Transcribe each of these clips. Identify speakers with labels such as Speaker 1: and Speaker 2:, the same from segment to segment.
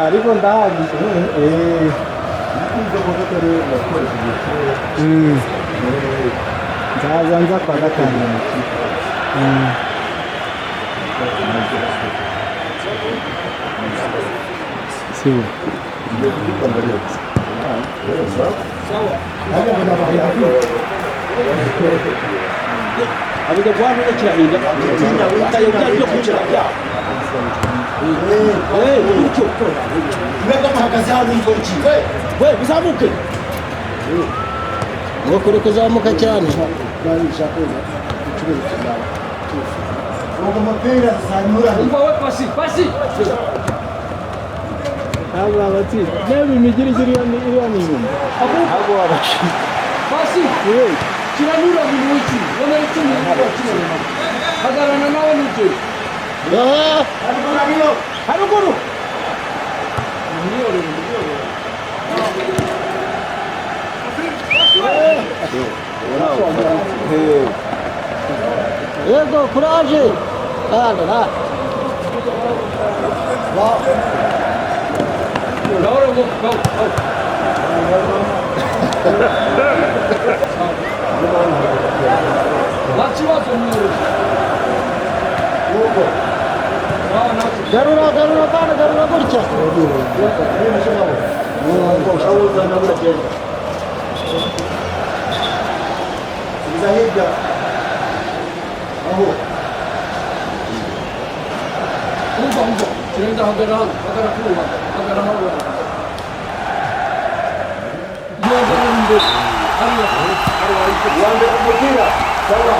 Speaker 1: ariko ndazi nzaza nza kwa gatanu sibo
Speaker 2: abida bwana kirahinda utayobya byo kucira bya uricyo mwebwe muhagaze hano ingoki we uzamuke
Speaker 3: ngokuri kuzamuka cyane
Speaker 2: umva we pasi
Speaker 1: abo abati nebe imigirigiri iriya ni inyuma abo abashi
Speaker 2: pasi kiranyura mu wiki wona icumi n'abakirana hagarana nawe n'uje haruguru
Speaker 3: yego kuraje dale dale
Speaker 2: Ahora go. Lachiwazo muro.
Speaker 3: garura bana garura gutya
Speaker 1: Zahida aho
Speaker 2: umva kirenda hagara kuba hagara hawo yogende hariya
Speaker 1: wande umupira sawa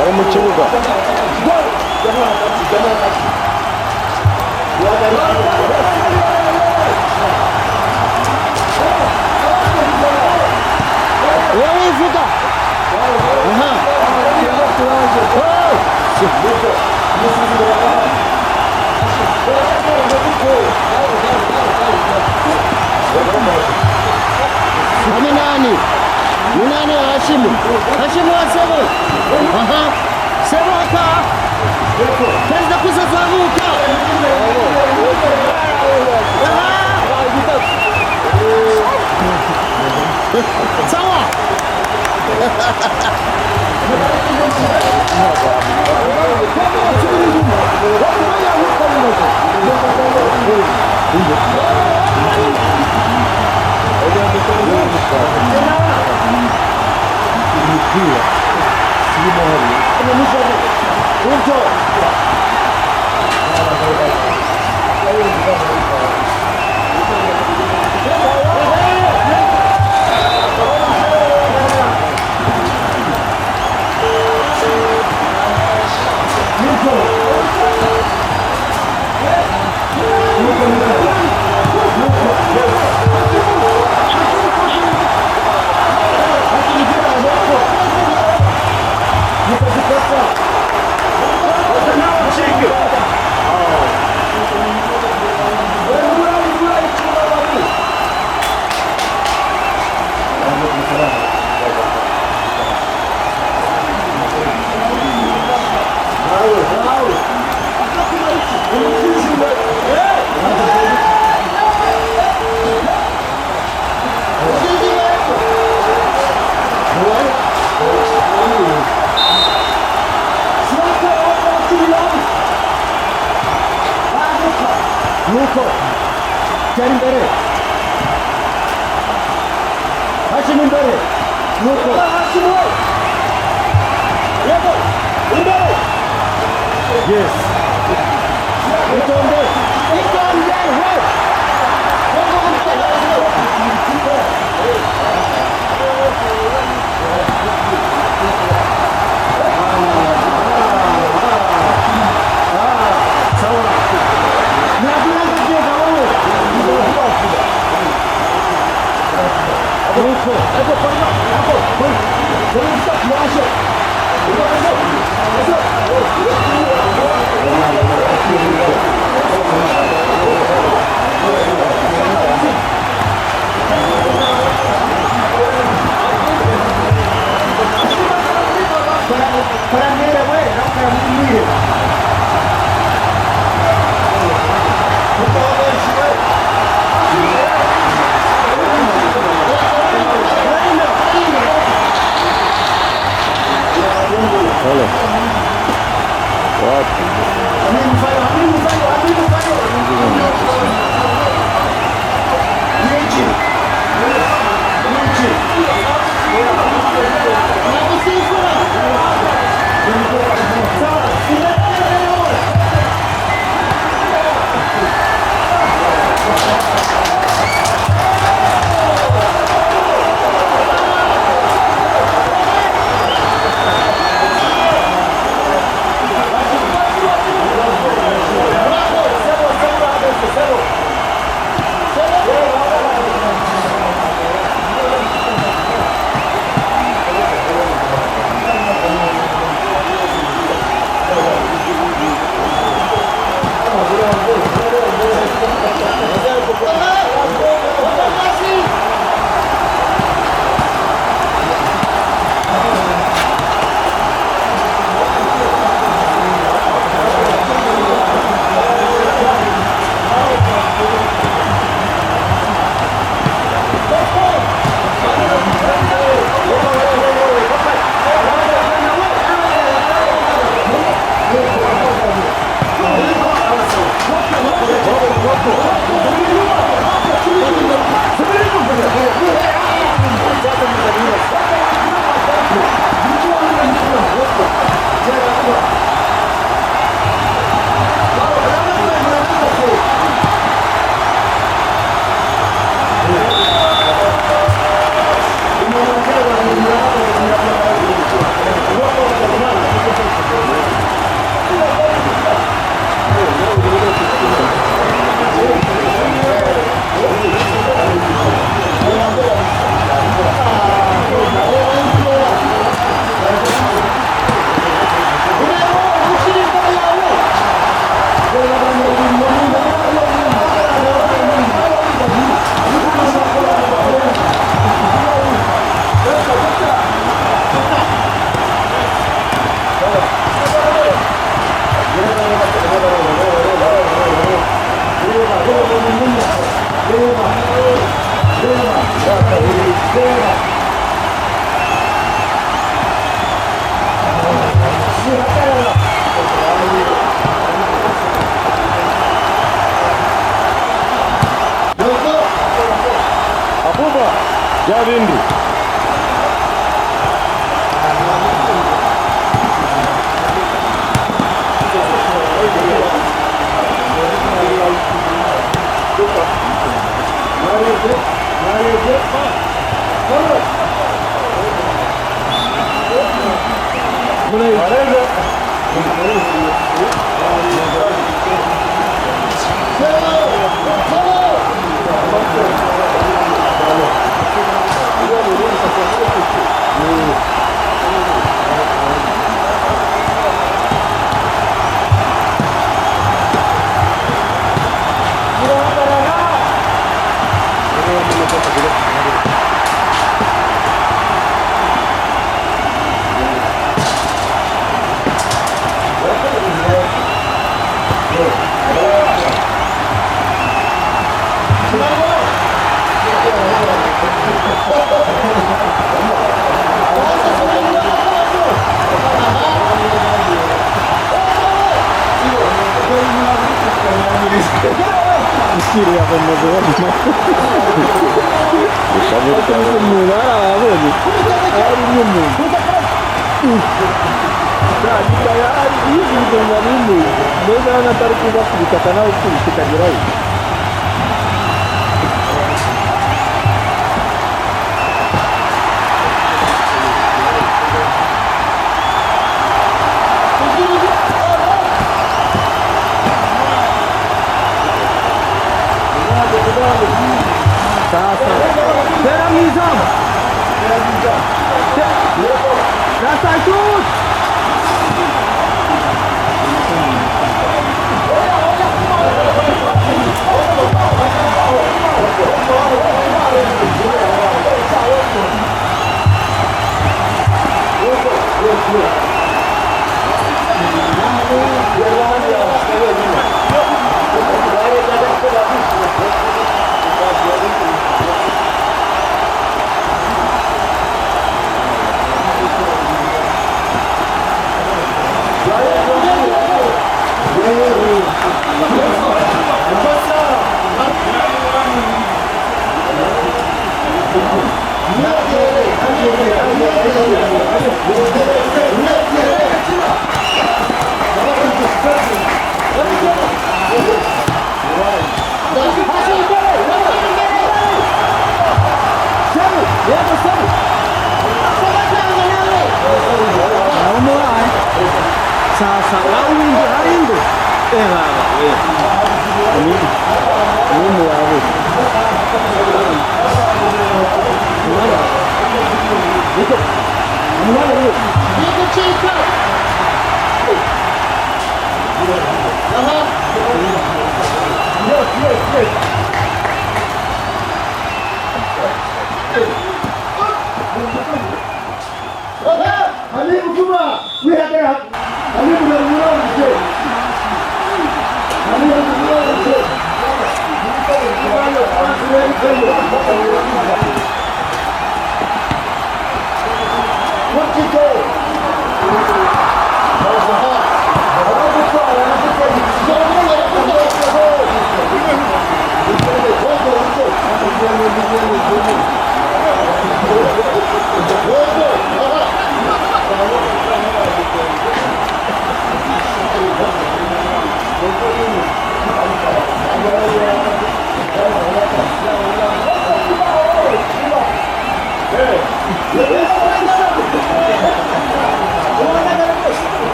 Speaker 3: ari mu kibuga wivuga Minani Hashimu wasebo sebo hapa kaza kuzazamuka sawa Kerim imbere. Haşim imbere. Nuko.
Speaker 2: Haşim ol. Yego. İmbere.
Speaker 3: Yes. İtonde.
Speaker 2: İtonde. Hey.
Speaker 3: Hello. What? Javimbi.
Speaker 1: kiri ya pembunuh.
Speaker 3: Kabut kabut.
Speaker 1: Semua apa ni? Hari ini. Jadi kayak hari ini dengan ini. Mereka nak tarik kita kita kenal kita jerai. Sasa. Serang Nizam. Rasa shoot. Sasa lawan di hari itu. Ini mulai.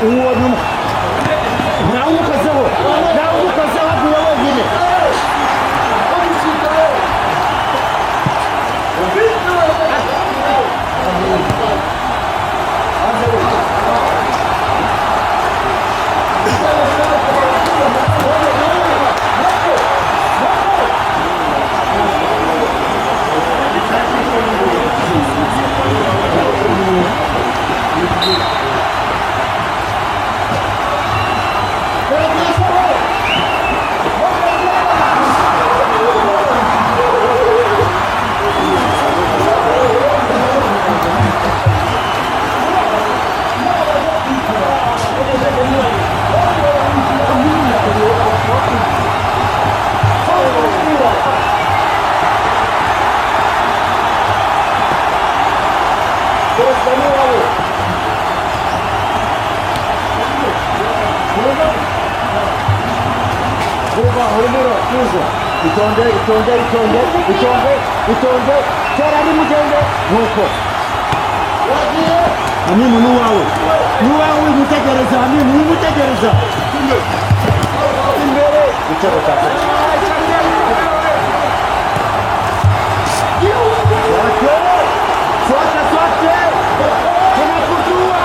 Speaker 3: uwo nyuma nawe umukozeho haguye wenyine itonde tera ari mugende nuko Amimu nuwawe umutegereza Amimu umutegereza imbere igitego cya Swate tunakujua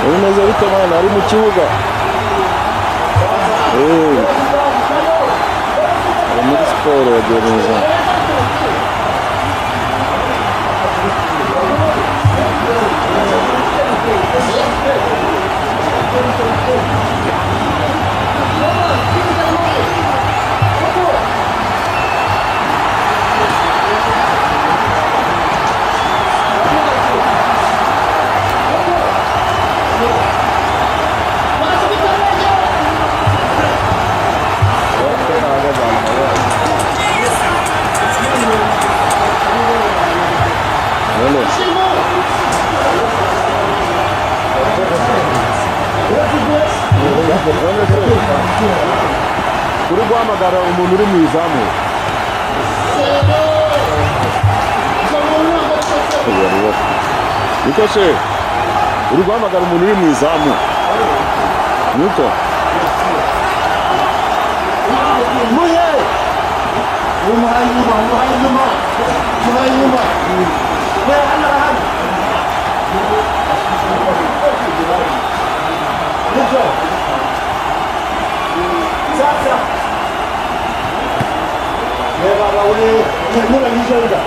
Speaker 1: bimeze bite mwana ari mu kibuga ari muri siporo yagiye neza guhamagara umuntu uri mu izamu. Niko se uri guhamagara umuntu uri mu izamu. Niko
Speaker 3: muhe umuhaye inyuma we hano niko sasa baba uri mura nijenda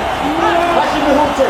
Speaker 3: bashime hute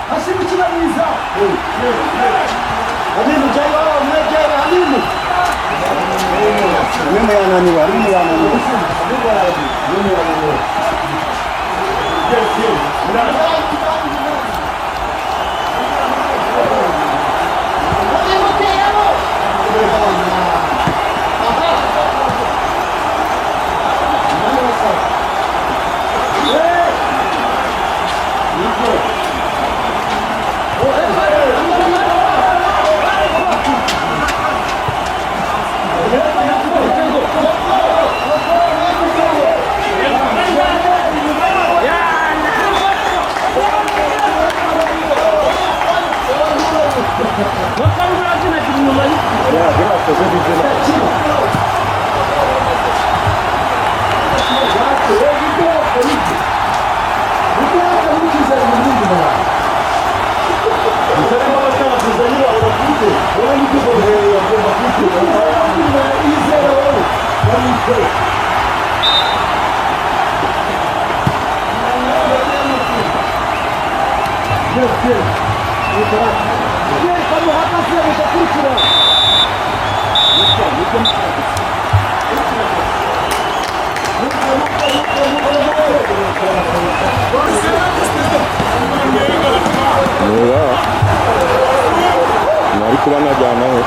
Speaker 3: Hasibu kinaniza. Halimu jayo mwekera halimu. Mimi yananiwa.
Speaker 1: nari kuba najyanaho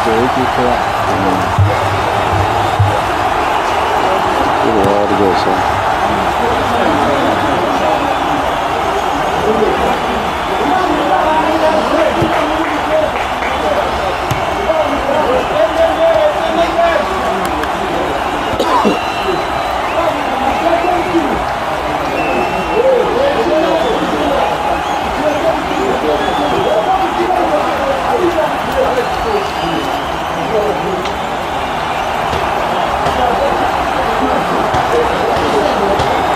Speaker 1: 여기가 이거 어디서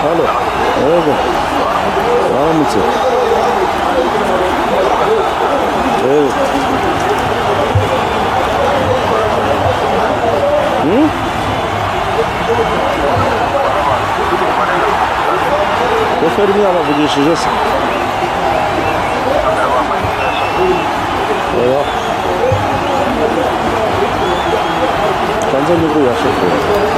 Speaker 1: Halo, evo, ramice. Evo. Pofermiala budeš že se. Evo. Kanza mi bu yaşa.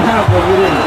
Speaker 2: ntabwo birimo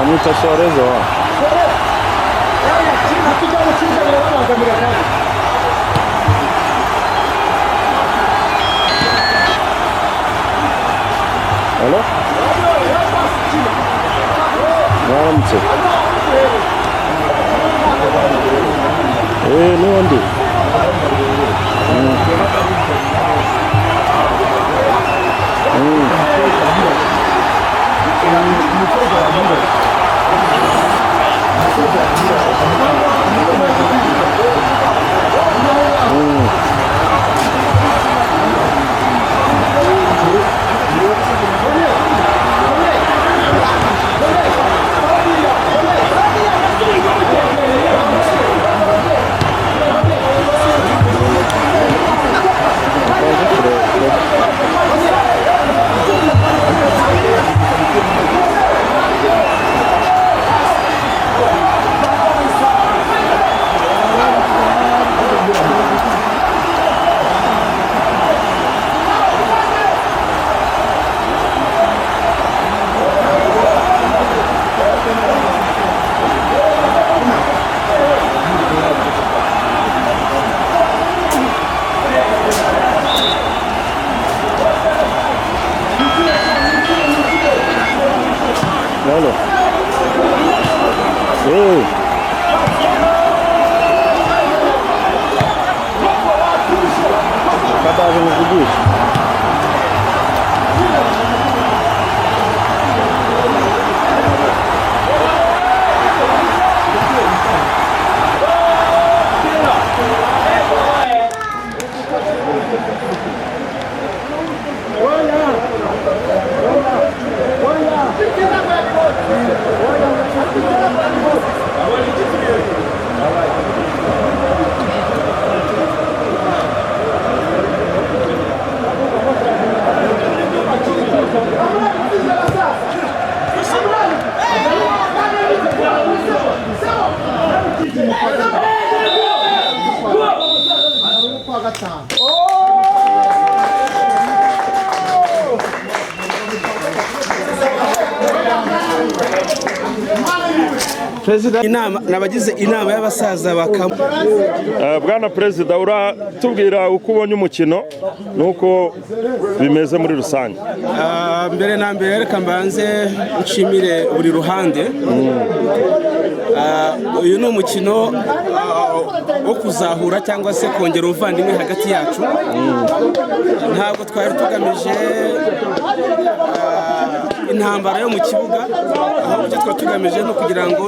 Speaker 1: Muita Suarez, ó. Alô? Vamos. Não ande. Olha. Ei. Cadáver no bicho.
Speaker 4: Nabagize inama y'abasaza bakamo.
Speaker 1: Bwana Perezida, uratubwira uko ubonye umukino nuko bimeze muri rusange.
Speaker 4: Mbere na mbere reka mbanze nshimire buri ruhande. Uyu ni umukino wo kuzahura cyangwa se kongera ubuvandimwe hagati yacu. Ntabwo twari tugamije intambara yo mu kibuga, aho icyo twaba tugamije no kugira ngo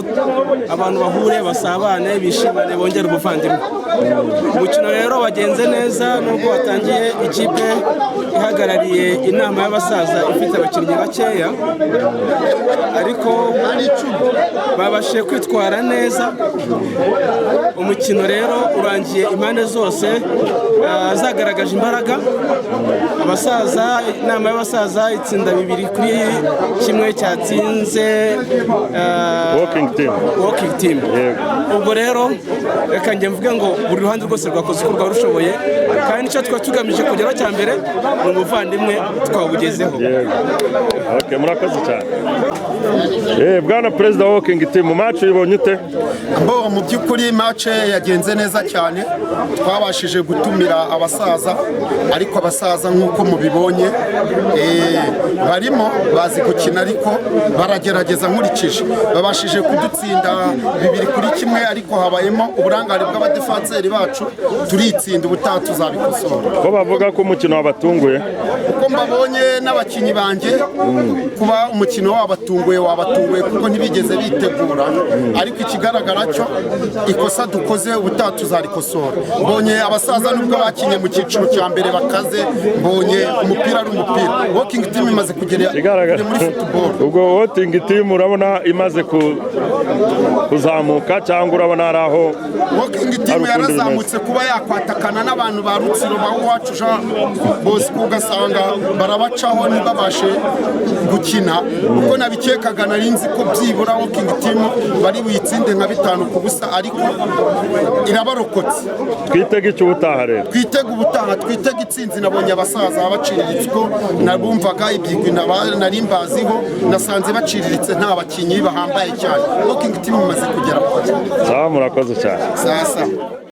Speaker 4: abantu bahure basabane bishimane bongere ubuvandimwe. Umukino rero wagenze neza nubwo watangiye ikipe ihagarariye inama y'abasaza ifite abakinnyi bakeya, ariko babashije kwitwara neza. Umukino rero urangiye impande zose zagaragaje imbaraga. Abasaza, inama y'abasaza itsinda 2-1 cyatsinze Walking Team. Ubwo rero reka njye mvuge ngo buri ruhande rwose rwakoze uko rwarushoboye, kandi icyo twaba tugamije kugeraho cya mbere ni umuvandimwe twawugezeho.
Speaker 1: Murakoze cyane. Bwana Perezida wa Walking Team, match uyibonye ute?
Speaker 3: Mu by'ukuri match yagenze neza cyane, twabashije gutumira abasaza, ariko abasaza nk'uko mubibonye barimo bazi gukina, ariko baragerageza nkurikije babashije kudutsinda 2-1, ariko habayemo uburangare bw'abadefanseri bacu, turitsinda ubutaha tuzabikosora.
Speaker 1: Ko bavuga ko umukino wabatunguye?
Speaker 3: Uko mbabonye n'abakinnyi banjye, kuba umukino wabatunguye kuko ntibigeze bitegura, ariko ikigaragara cyo ikosa dukoze ubutaha tuzarikosora. Mbonye abasaza nubwo bakinye mu cyiciro cya mbere bakaze, mbonye umupira ari umupira. Walking Team imaze kugera muri football.
Speaker 1: Ubwo Walking Team urabona imaze kuzamuka cyangwa urabona ari aho?
Speaker 3: Walking Team yarazamutse kuba yakwatakana n'abantu ba Rutsiro bawacu Jean Bosco, ugasanga barabacaho ntibabashe gukina. Uko nabikekaga nari nzi ko byibura Walking Team bari buyitsinde nka 5-0, ariko irabarokotse.
Speaker 1: Twitega icyo ubutaha rero?
Speaker 3: Twitega ubutaha, twitega itsinzi. Nabonye abasaza baciriritse ko nabumvaga ibyigwi nari mbaziho, nasanze baciriritse nta bakinnyi bahambaye cyane. Walking Team imaze kugera.
Speaker 1: Sawa, murakoze cyane.
Speaker 3: Sasa